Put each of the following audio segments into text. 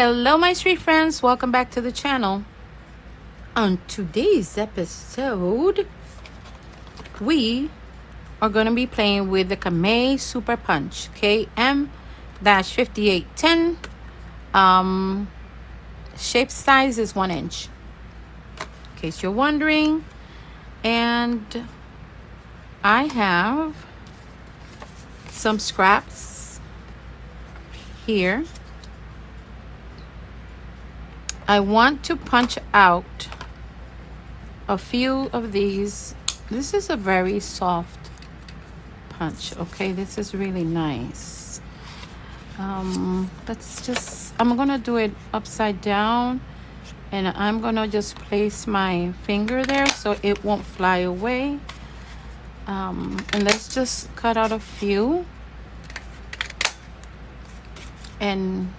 Hello, my street friends. Welcome back to the channel. On today's episode, we are going to be playing with the Kamei Super Punch KM-5810. Shape size is 1 inch, in case you're wondering. And I have some scraps here. I want to punch out a few of these. This is a very soft punch, okay? This is really nice. I'm gonna do it upside down, and I'm gonna just place my finger there so it won't fly away. And let's just cut out a few. And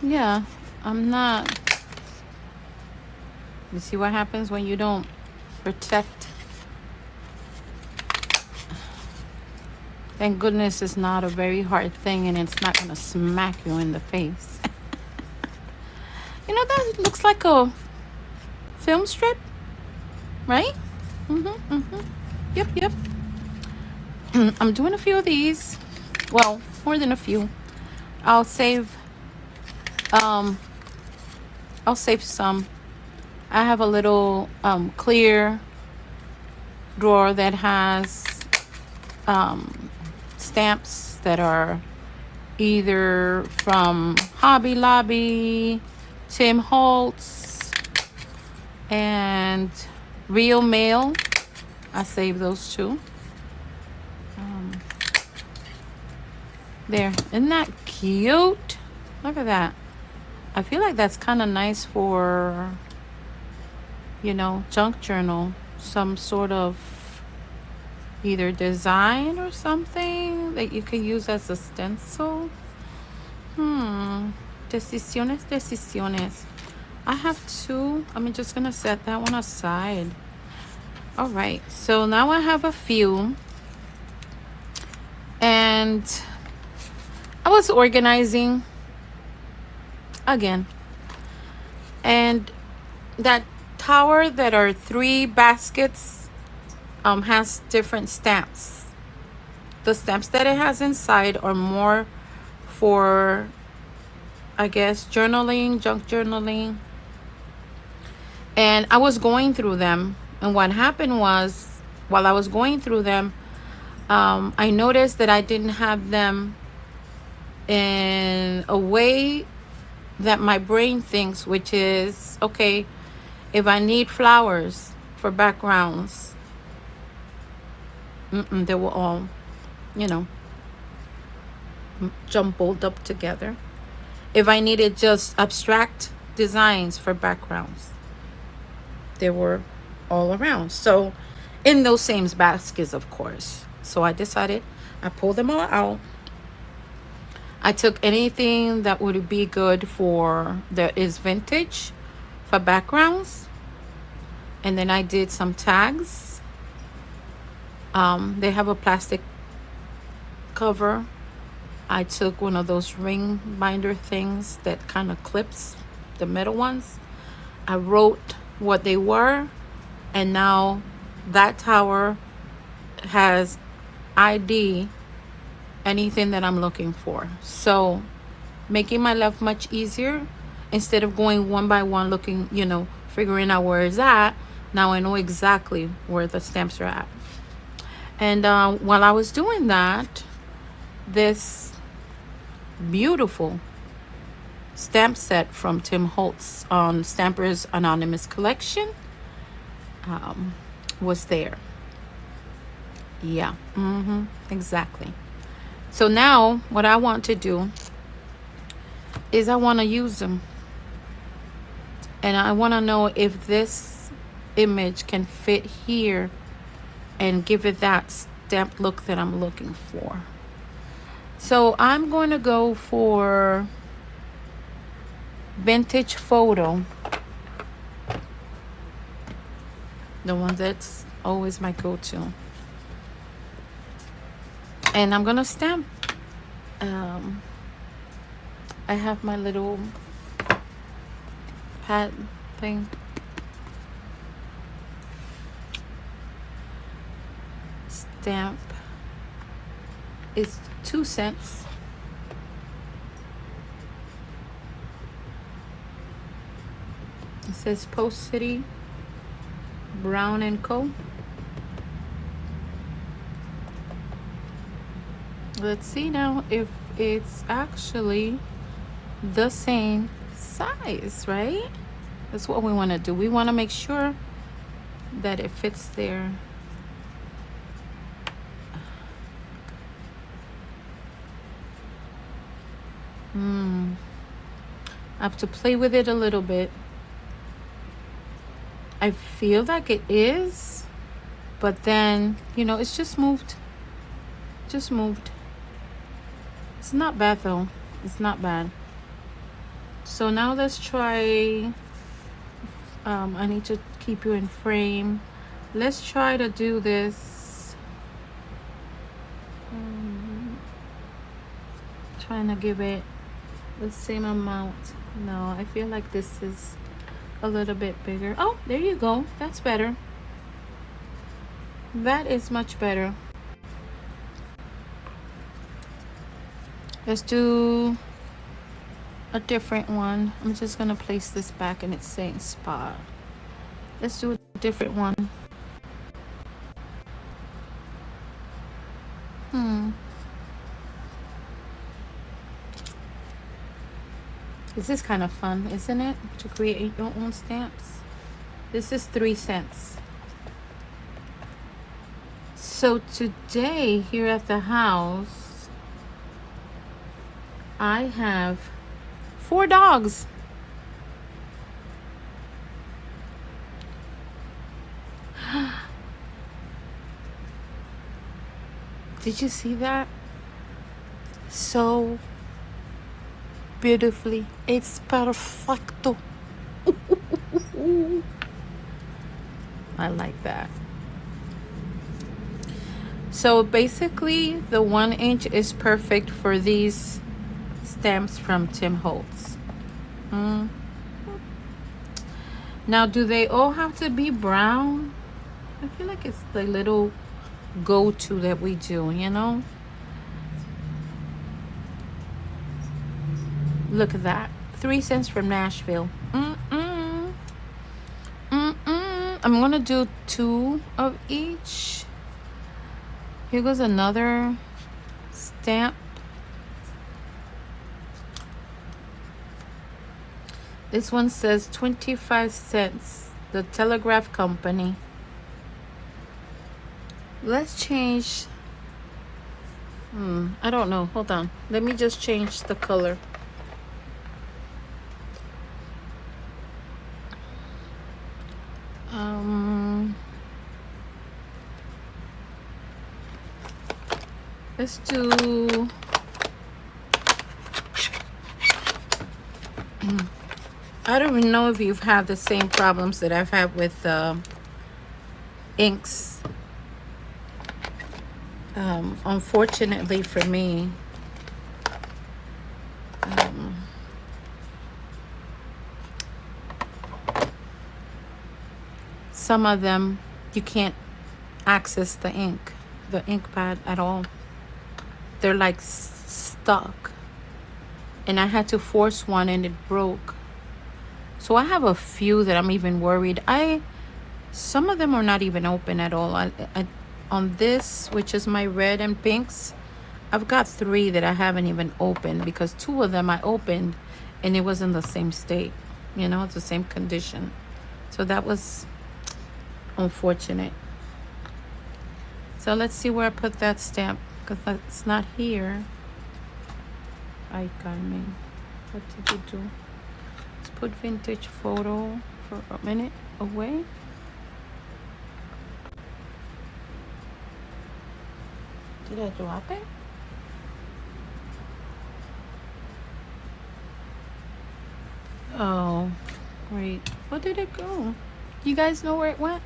yeah, you see what happens when you don't protect. Thank goodness it's not a very hard thing and it's not gonna smack you in the face. You know, that looks like a film strip, right? Yep. I'm doing a few of these. Well, more than a few. I'll save some. I have a little clear drawer that has stamps that are either from Hobby Lobby, Tim Holtz, and Real Mail. I save those too. There, isn't that cute? Look at that. I feel like that's kind of nice for, junk journal. Some sort of either design or something that you can use as a stencil. Decisiones. I have two. I'm just going to set that one aside. All right. So now I have a few. And I was organizing again, and that tower that are 3 baskets has different stamps. The stamps that it has inside are more for, I guess, journaling, junk journaling. And I was going through them, and what happened was, while I was going through them, I noticed that I didn't have them in a way that my brain thinks, which is, okay, if I need flowers for backgrounds, they were all, jumbled up together. If I needed just abstract designs for backgrounds, they were all around. So in those same baskets, of course. So I decided, I pulled them all out. I took anything that would be good that is vintage for backgrounds. And then I did some tags. They have a plastic cover. I took one of those ring binder things that kind of clips, the metal ones. I wrote what they were. And now that tower has ID anything that I'm looking for. So making my life much easier. Instead of going one by one looking, figuring out where it's at, now I know exactly where the stamps are at. And while I was doing that, this beautiful stamp set from Tim Holtz on Stampers Anonymous collection was there. Yeah, exactly. So now what I want to do is I want to use them. And I want to know if this image can fit here and give it that stamped look that I'm looking for. So I'm going to go for Vintage Photo. The one that's always my go-to. And I'm gonna stamp I have my little pad thing. Stamp is 2 cents. It says Post City Brown and Co. Let's see now if it's actually the same size, right? That's what we want to do. We want to make sure that it fits there. I have to play with it a little bit. I feel like it is, but then, you know, it's just moved. Just moved. It's not bad though. It's not bad. So now let's try. I need to keep you in frame. Let's try to do this. Trying to give it the same amount. No, I feel like this is a little bit bigger. Oh, there you go. That's better. That is much better. Let's do a different one. I'm just gonna place this back in its same spot. Let's do a different one. This is kind of fun, isn't it? To create your own stamps. This is 3 cents. So today here at the house, I have 4 dogs. Did you see that? So beautifully. It's perfecto. I like that. So basically the 1 inch is perfect for these stamps from Tim Holtz. Now, do they all have to be brown? I feel like it's the little go-to that we do, you know? Look at that. 3 cents from Nashville. I'm gonna do 2 of each. Here goes another stamp. This one says 25 cents. The Telegraph Company. Let's change. I don't know. Hold on. Let me just change the color. Let's do I don't even know if you've had the same problems that I've had with inks. Unfortunately for me, some of them you can't access the ink pad at all. They're like stuck, and I had to force one and it broke. So I have a few that I'm even worried. Some of them are not even open at all. On this, which is my red and pinks, I've got 3 that I haven't even opened, because 2 of them I opened and it was in the same state, you know, it's the same condition. So that was unfortunate. So let's see where I put that stamp, because that's not here. Ay, Carmen, what did you do? Let's put vintage photo for a minute away. Did I drop it? Oh, great. Where did it go? You guys know where it went?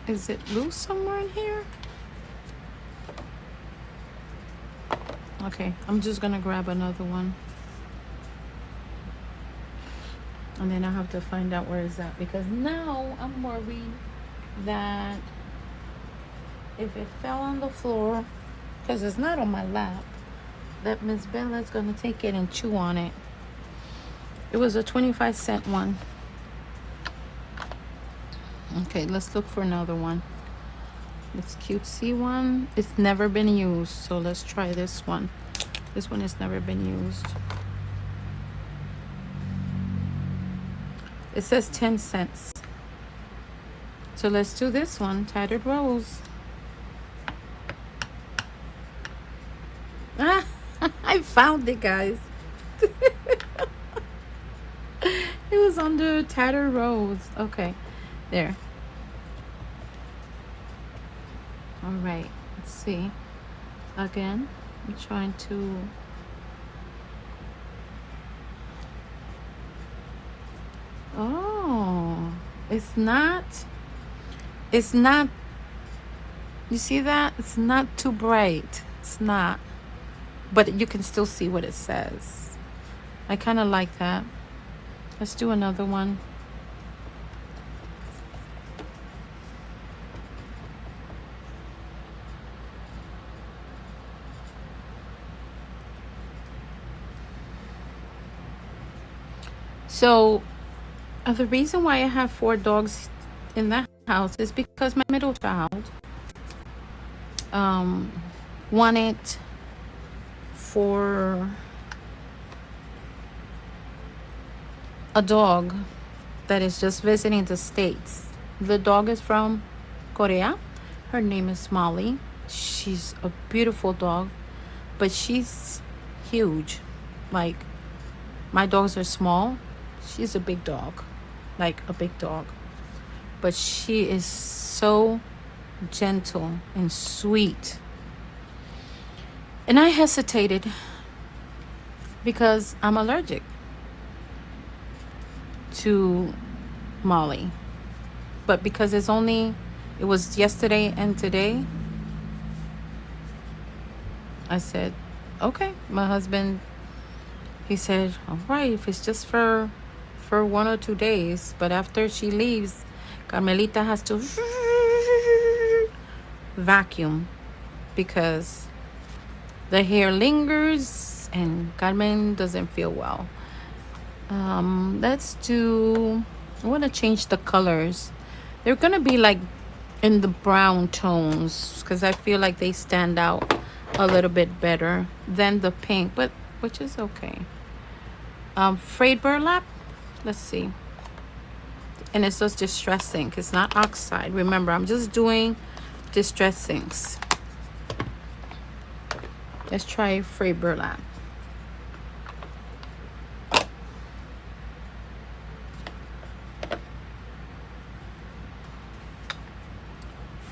Is it loose somewhere in here? Okay, I'm just gonna grab another one. And then I have to find out where it's at, because now I'm worried that if it fell on the floor, because it's not on my lap, that Miss Bella's gonna take it and chew on it. It was a 25-cent one. Okay, let's look for another one. This cutesy one, it's never been used, so let's try this one. This one has never been used. It says 10 cents. So let's do this one, Tattered Rose. Ah, I found it, guys. It was under Tattered Rose. Okay, there. All right, let's see. Again, I'm trying to... Oh, it's not, you see that? It's not too bright. It's not, but you can still see what it says. I kind of like that. Let's do another one. So the reason why I have 4 dogs in that house is because my middle child wanted for a dog that is just visiting the States. The dog is from Korea. Her name is Molly. She's a beautiful dog, but she's huge. Like, my dogs are small. She's a big dog, like a big dog. But she is so gentle and sweet. And I hesitated because I'm allergic to Molly. But because it was yesterday and today, I said, okay. My husband, he said, all right, if it's just for 1 or 2 days, but after she leaves, Carmelita has to vacuum because the hair lingers and Carmen doesn't feel well. Let's do, I want to change the colors. They're gonna be like in the brown tones because I feel like they stand out a little bit better than the pink, but which is okay. Frayed burlap, let's see. And it's just Distress Ink. It's not oxide. Remember, I'm just doing Distress Inks. Let's try frayed burlap.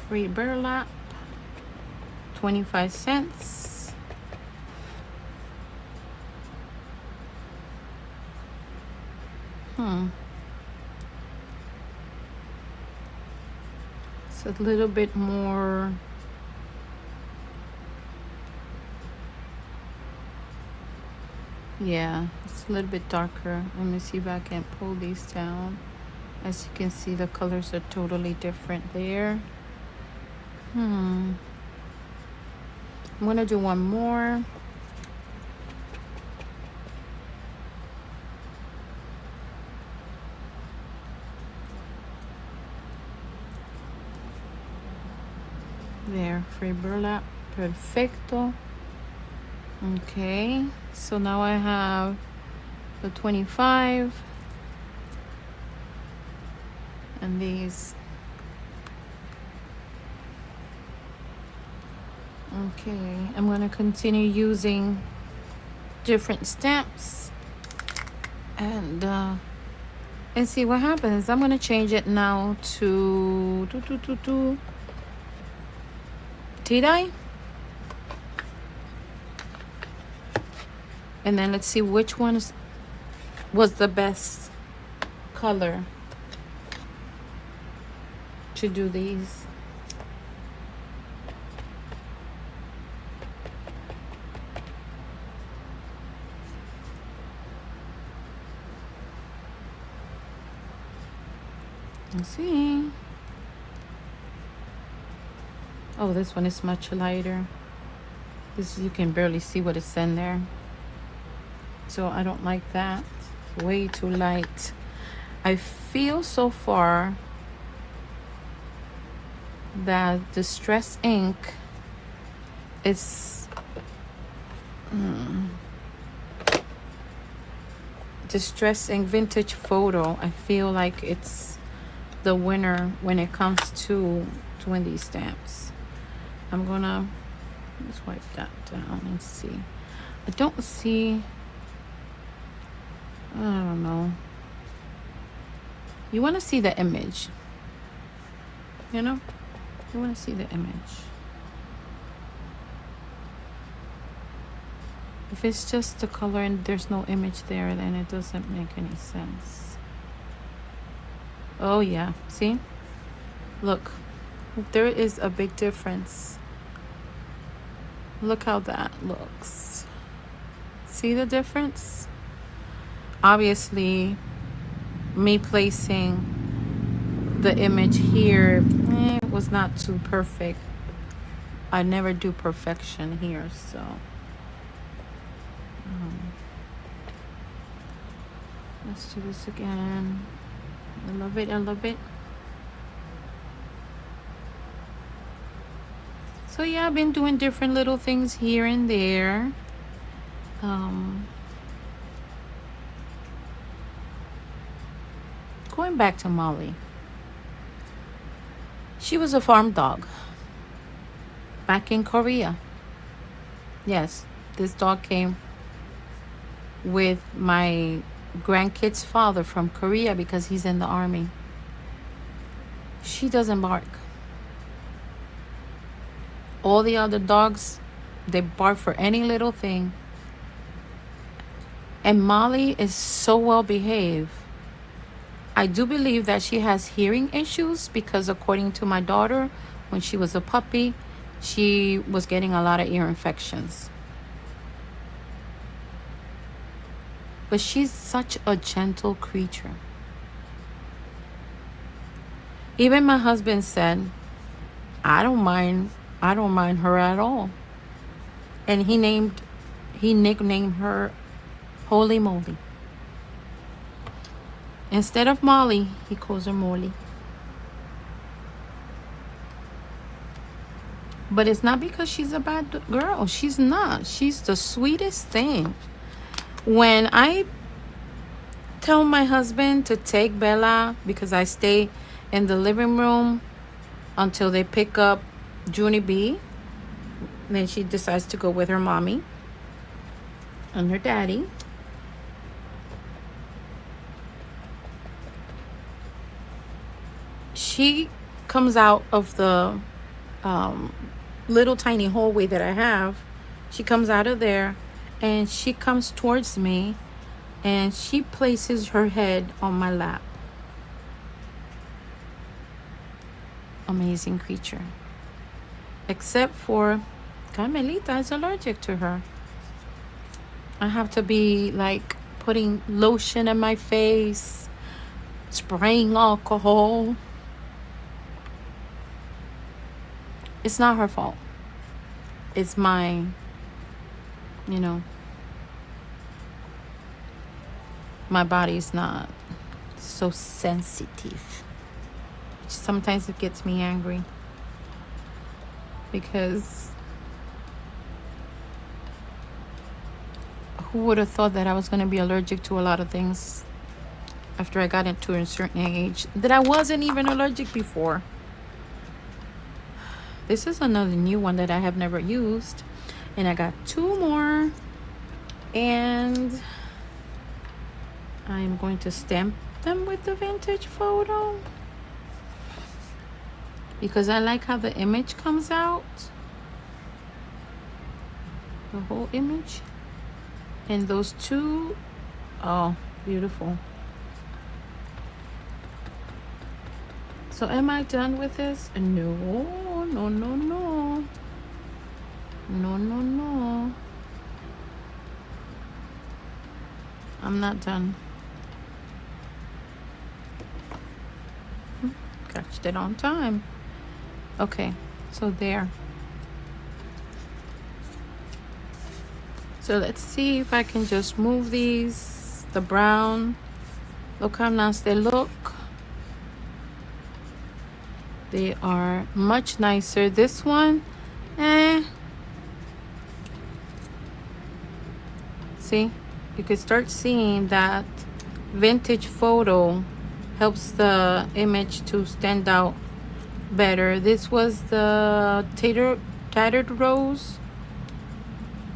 Frayed burlap, 25 cents. It's a little bit more, yeah, it's a little bit darker. Let me see if I can pull these down. As you can see, the colors are totally different there. I'm gonna do one more. There, free burlap, perfecto. Okay, so now I have the 25 and these. Okay, I'm gonna continue using different stamps and see what happens. I'm gonna change it now to tie-dye, and then let's see which one was the best color to do these. Let's see. Oh, this one is much lighter. This, you can barely see what it's in there. So I don't like that. Way too light. I feel so far that Distress ink is Distress ink Vintage Photo. I feel like it's the winner when it comes to doing these stamps. I'm gonna just wipe that down and see. I don't see, I don't know. You want to see the image, you know? You want to see the image. If it's just the color and there's no image there, then it doesn't make any sense. Oh yeah, see? Look, there is a big difference. Look how that looks. See the difference? Obviously, me placing the image here was not too perfect. I never do perfection here, so let's do this again. I love it. I love it. So yeah, I've been doing different little things here and there. Going back to Molly. She was a farm dog back in Korea. Yes, this dog came with my grandkid's father from Korea because he's in the army. She doesn't bark. All the other dogs, they bark for any little thing. And Molly is so well behaved. I do believe that she has hearing issues because according to my daughter, when she was a puppy, she was getting a lot of ear infections. But she's such a gentle creature. Even my husband said, I don't mind her at all. And he nicknamed her Holy Moly. Instead of Molly, he calls her Molly. But it's not because she's a bad girl. She's not. She's the sweetest thing. When I tell my husband to take Bella, because I stay in the living room until they pick up Junie B, then she decides to go with her mommy and her daddy. She comes out of the little tiny hallway that I have. She comes out of there and she comes towards me and she places her head on my lap. Amazing creature. Except for Carmelita is allergic to her. I have to be like putting lotion in my face, spraying alcohol. It's not her fault. It's my, my body's not so sensitive. Sometimes it gets me angry because who would have thought that I was going to be allergic to a lot of things after I got into a certain age that I wasn't even allergic before. This is another new one that I have never used, and I got 2 more, and I'm going to stamp them with the Vintage Photo because I like how the image comes out, the whole image. And those 2, oh, beautiful. So am I done with this? No, no, no, no. No, no, no. I'm not done. finished it on time. Okay, so there. So let's see if I can just move these. The brown. Look how nice they look. They are much nicer. This one, see, you can start seeing that vintage photo helps the image to stand out better. This was the tattered rose.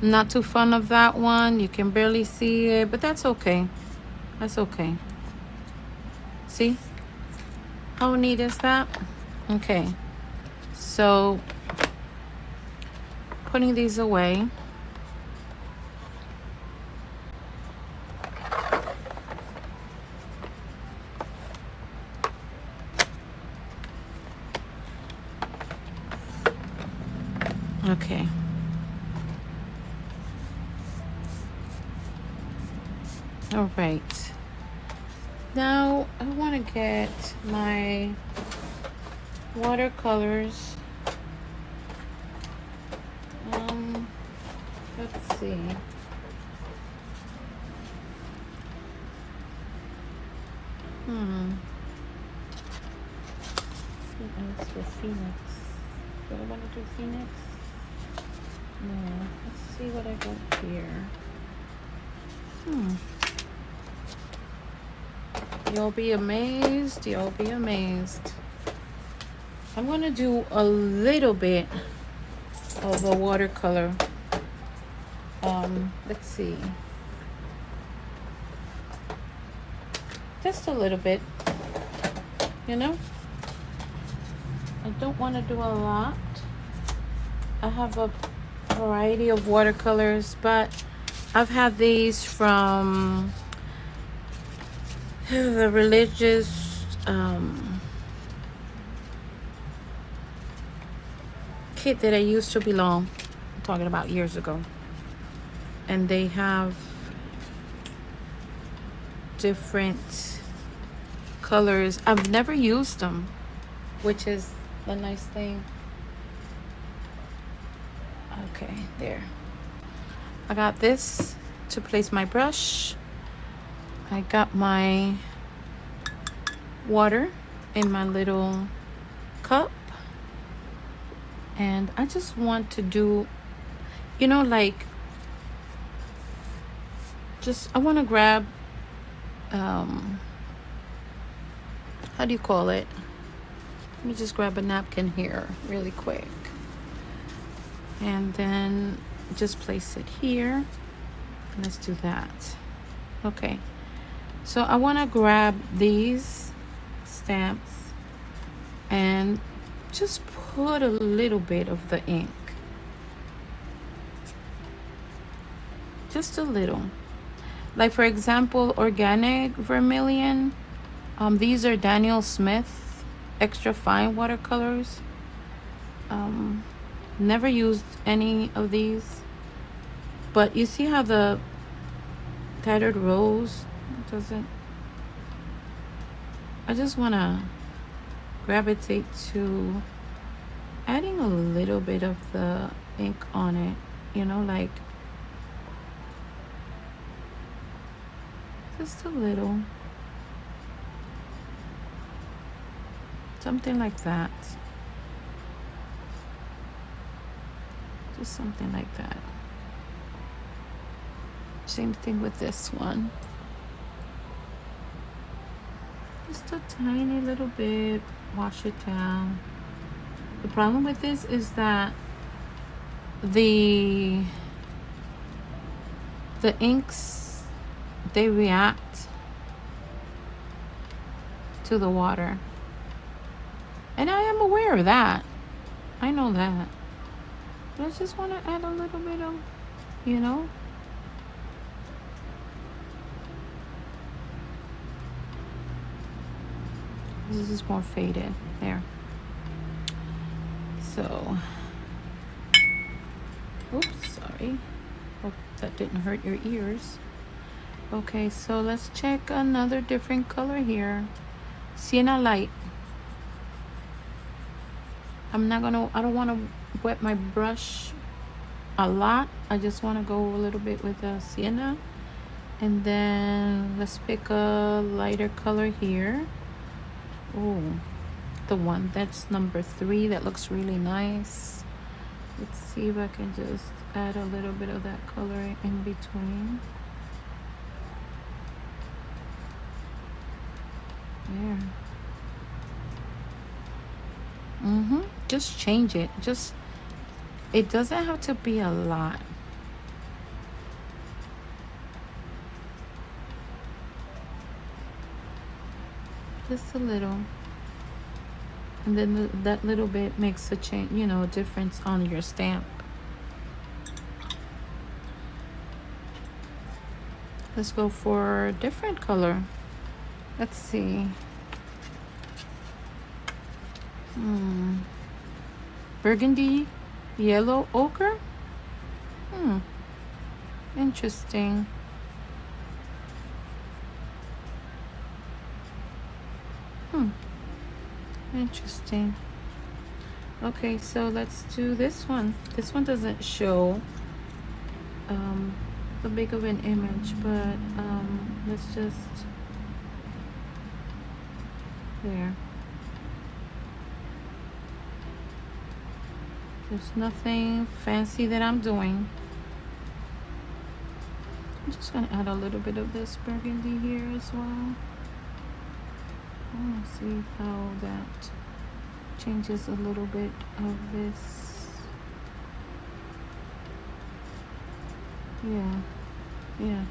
Not too fond of that one. You can barely see it, but that's okay. That's okay. See how neat is that? Okay, so putting these away. Okay. All right. Now I want to get my watercolors. Let's see. Let's go Phoenix. Do I want to do Phoenix? No. Let's see what I got here. You'll be amazed. You'll be amazed. I'm going to do a little bit of a watercolor. Let's see. Just a little bit. You know? I don't want to do a lot. I have a variety of watercolors, but I've had these from the religious kit that I used to belong. I'm talking about years ago. And they have different colors. I've never used them, which is the nice thing. Okay, there. I got this to place my brush. I got my water in my little cup. And I just want to do, you know, like, I want to grab, how do you call it? Let me just grab a napkin here really quick. And then just place it here. Let's do that. Okay. So I want to grab these stamps and just put a little bit of the ink. Just a little. Like, for example, organic vermilion. These are Daniel Smith extra fine watercolors. Never used any of these. But you see how the tattered rose doesn't. I just want to gravitate to adding a little bit of the ink on it, you know, like just a little, something like that, just something like that. Same thing with this one, just a tiny little bit, wash it down. The problem with this is that the inks, they react to the water, and I am aware of that. I know that, but I just want to add a little bit of, you know, this is more faded there. So, oops, sorry. Hope that didn't hurt your ears. Okay, so let's check another different color here. Sienna Light. I don't want to wet my brush a lot. I just want to go a little bit with the sienna. And then let's pick a lighter color here. Oh, the one that's number 3, that looks really nice. Let's see if I can just add a little bit of that color in between. There. Just change it. It doesn't have to be a lot. Just a little. And then that little bit makes a change, a difference on your stamp. Let's go for a different color. Let's see. Burgundy yellow ochre. Interesting. Interesting. Okay, so let's do this one. This one doesn't show a big of an image, but let's just there. There's nothing fancy that I'm doing. I'm just gonna add a little bit of this burgundy here as well. I want to see how that changes a little bit of this. Yeah,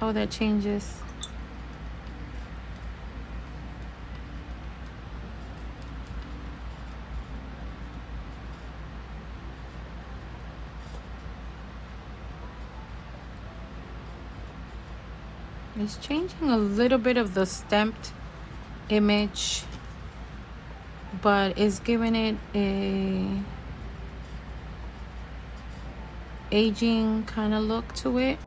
how that changes. It's changing a little bit of the stamped image, but it's giving it a aging kind of look to it.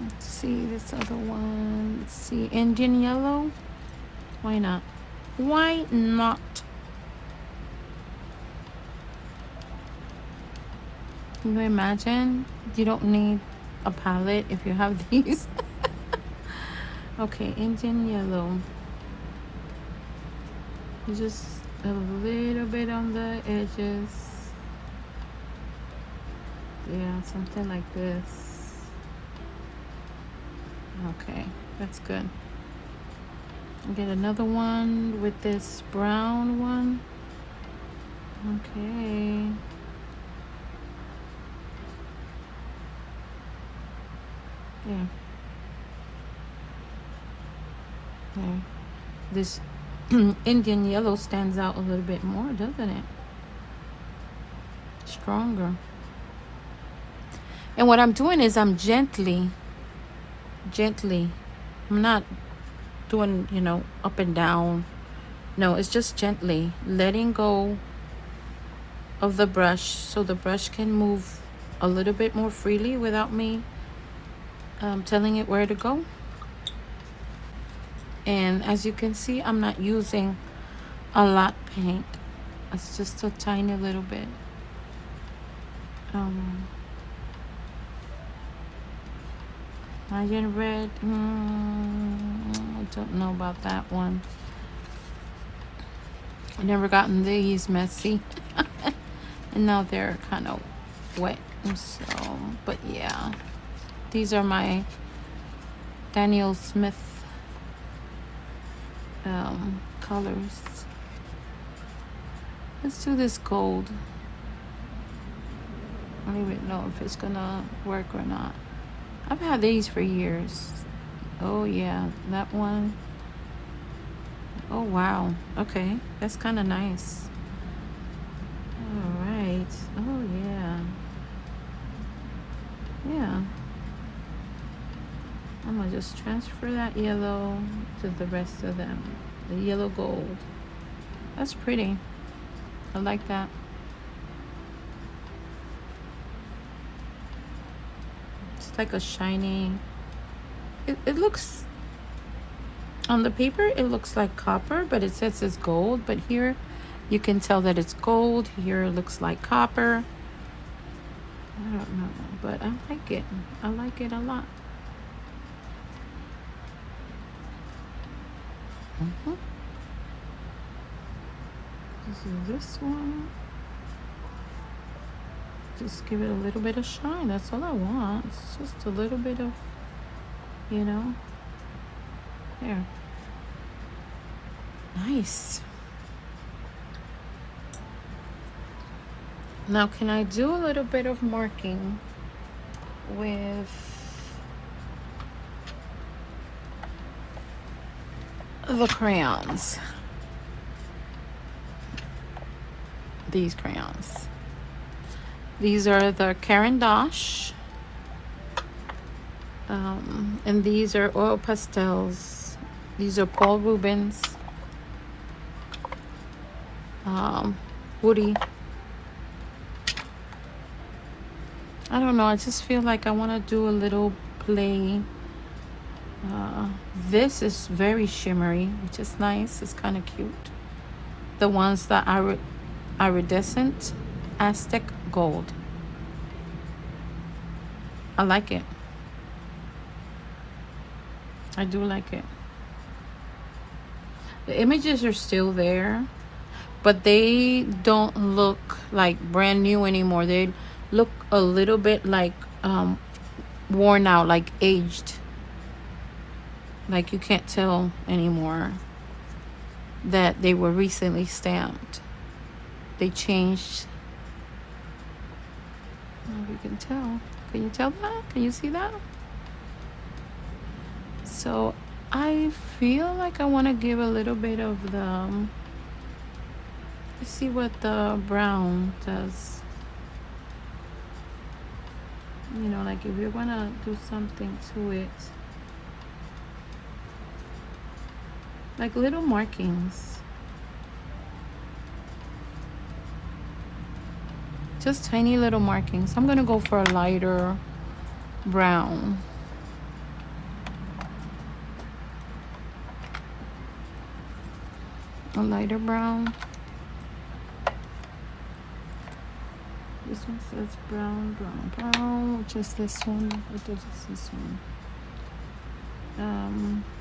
Let's see this other one. Let's see, Indian yellow. Why not? Why not? Can you imagine? You don't need a palette if you have these. Okay, Indian yellow. Just a little bit on the edges. Yeah, something like this. Okay, that's good. Get another one with this brown one. Okay. Yeah. Yeah. This Indian yellow stands out a little bit more, doesn't it? Stronger. And what I'm doing is I'm gently, I'm not doing, up and down. No, it's just gently letting go of the brush so the brush can move a little bit more freely without me telling it where to go. And as you can see, I'm not using a lot paint. It's just a tiny little bit. Mayan red, I don't know about that one. I've never gotten these messy. And now they're kind of wet. So, but yeah. These are my Daniel Smith colors. Let's do this gold. I don't even know if it's gonna work or not. I've had these for years. Oh yeah, that one. Oh wow. Okay, that's kind of nice. All right. Oh yeah. Yeah. I'm gonna just transfer that yellow to the rest of them. The yellow gold. That's pretty. I like that. It's like a shiny. It looks On the paper, it looks like copper, but it says it's gold. But here, you can tell that it's gold. Here, it looks like copper. I don't know, but I like it. I like it a lot. This is this one. Just give it a little bit of shine. That's all I want. It's just a little bit of, you know, there. Nice. Now, can I do a little bit of marking with the crayons? These crayons. These are the Caran d'Ache. And these are oil pastels. These are Paul Rubens. Woody. I don't know. I just feel like I want to do a little play. This is very shimmery, which is nice. It's kind of cute. The ones that are iridescent Aztec gold. I like it. I do like it. The images are still there, but they don't look like brand new anymore. They look a little bit like worn out, like aged. Like you can't tell anymore that they were recently stamped. They changed. Oh, you can tell. Can you tell that? Can you see that? So I feel like I want to give a little bit of the let's see what the brown does. You know, like if you're gonna do something to it, like little markings, just tiny little markings. I'm gonna go for a lighter brown. A lighter brown. This one says brown, brown, brown, which is this one. What is this one?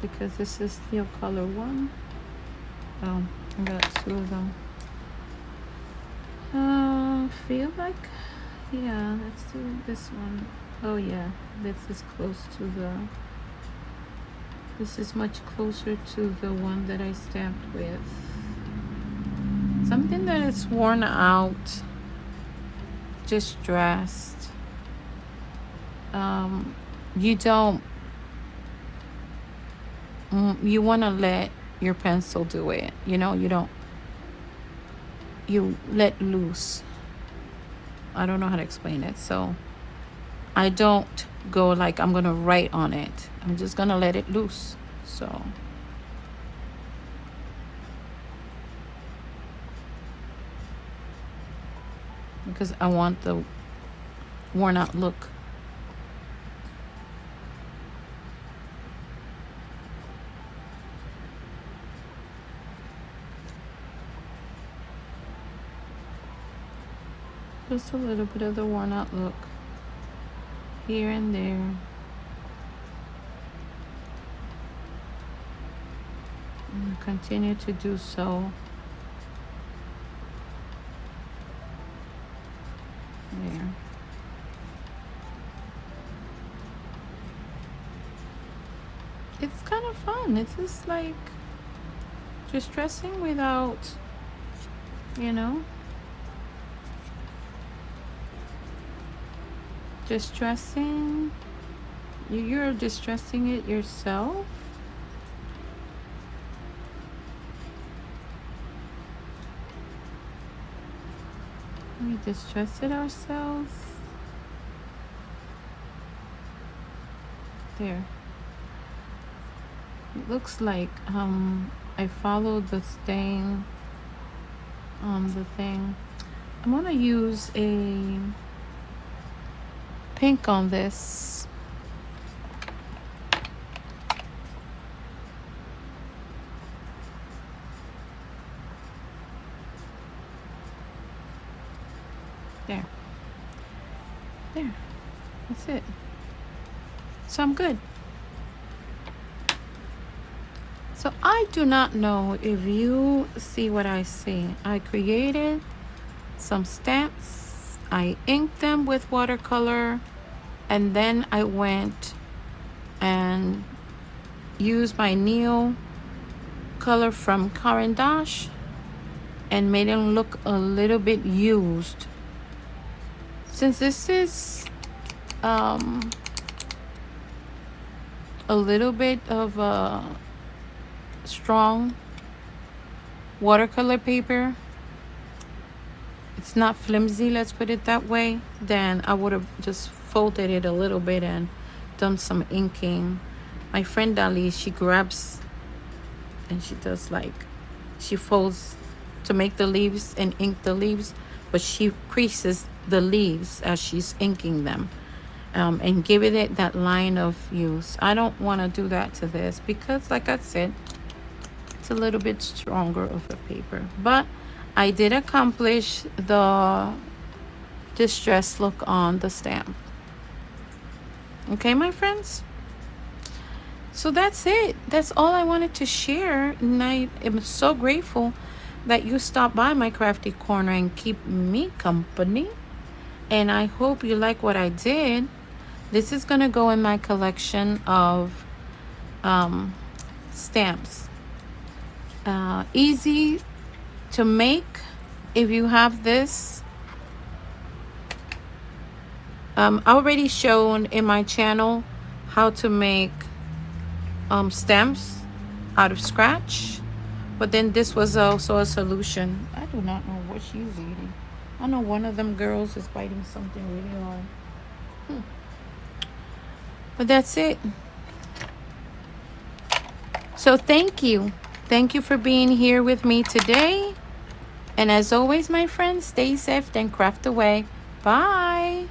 Because this is steel color one. Oh, I got two of them. Feel like, yeah, let's do this one. Oh yeah, this is close to the, this is much closer to the one that I stamped with. Something that is worn out, distressed. You don't, you want to let your pencil do it. You know, you don't, you let loose. I don't know how to explain it. So I don't go like I'm gonna write on it. I'm just gonna let it loose. So because I want the worn out look. Just a little bit of the worn out look here and there. And continue to do so. There. It's kind of fun. It's just like just dressing without, you know, distressing. You're distressing it yourself. We distress it ourselves. There. It looks like I followed the stain on the thing. I'm gonna use a pink on this. There. There. That's it. So I'm good. So I do not know if you see what I see. I created some stamps. I inked them with watercolor. And then I went and used my Neo color from Caran d'Ache and made them look a little bit used. Since this is a little bit of a strong watercolor paper, it's not flimsy, let's put it that way, then I would have just folded it a little bit and done some inking. My friend Dali, she grabs and she does like, she folds to make the leaves and ink the leaves, but she creases the leaves as she's inking them, and giving it that line of use. I don't want to do that to this because, like I said, it's a little bit stronger of a paper. But I did accomplish the distress look on the stamp. Okay, my friends? So that's it. That's all I wanted to share. And I am so grateful that you stopped by my crafty corner and keep me company. And I hope you like what I did. This is going to go in my collection of stamps. Easy to make if you have this. Already shown in my channel how to make stamps out of scratch, but then this was also a solution. I do not know what she's eating. I know one of them girls is biting something really hard. But that's it. So thank you for being here with me today, and as always, my friends, stay safe and craft away. Bye.